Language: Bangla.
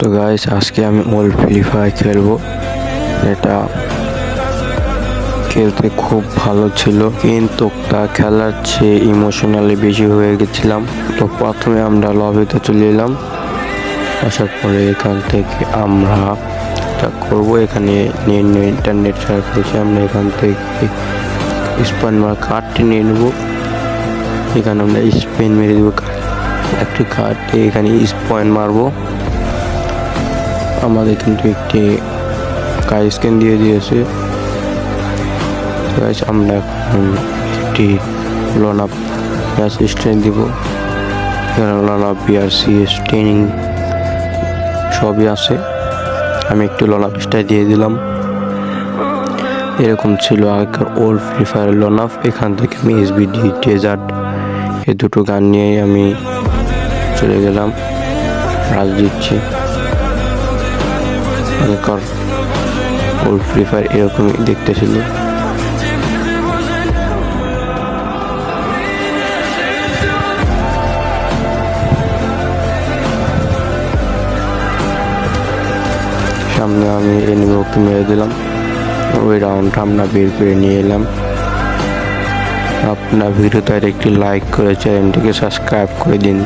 তো গাইস আজকে আমি ওল্ড ফ্রি ফায়ার খেলবো। এটা খেলতে খুব ভালো ছিল, কিন্তু তা খেলার চেয়ে ইমোশনালি বেশি হয়ে গেছিলাম। তো প্রথমে আমরা লবিতে চলে এলাম। আসার পরে এখান থেকে আমরা করবো, এখানে ইন্টারনেট শেয়ার করেছি। আমরা এখান থেকে স্পেন মার কার্ডটি নিয়ে নেবো। এখানে আমরা স্পেন মেরে দেবো একটি কার্ড, এখানে স্পয়েন মারবো। আমাদের কিন্তু একটি কার স্ক্যান দিয়ে দিয়েছে। আমরা এখন একটি লোনা প্লাস স্ট্রেন দিব। এখানে লোনা বিআরসি ট্রেনিং সবই আছে। আমি একটু লোনা পিসটা দিয়ে দিলাম। এরকম ছিল আগেকার ওল্ড ফ্রি ফায়ার লোনাফ। এখান থেকে আমি এসবিডি ডেজার্ট এই দুটো গান নিয়েই আমি চলে গেলাম। রাজ দিচ্ছি। আগেকার ওল্ড ফ্রি ফায়ার এরকমই দেখতে ছিল। সামনে আমি এনিমিকে মেরে দিলাম। ওই রাউন্ডটা আমরা বের করে নিয়ে এলাম। আপনার ভিডিওতে একটি লাইক করে চ্যানেলটিকে সাবস্ক্রাইব করে দিন।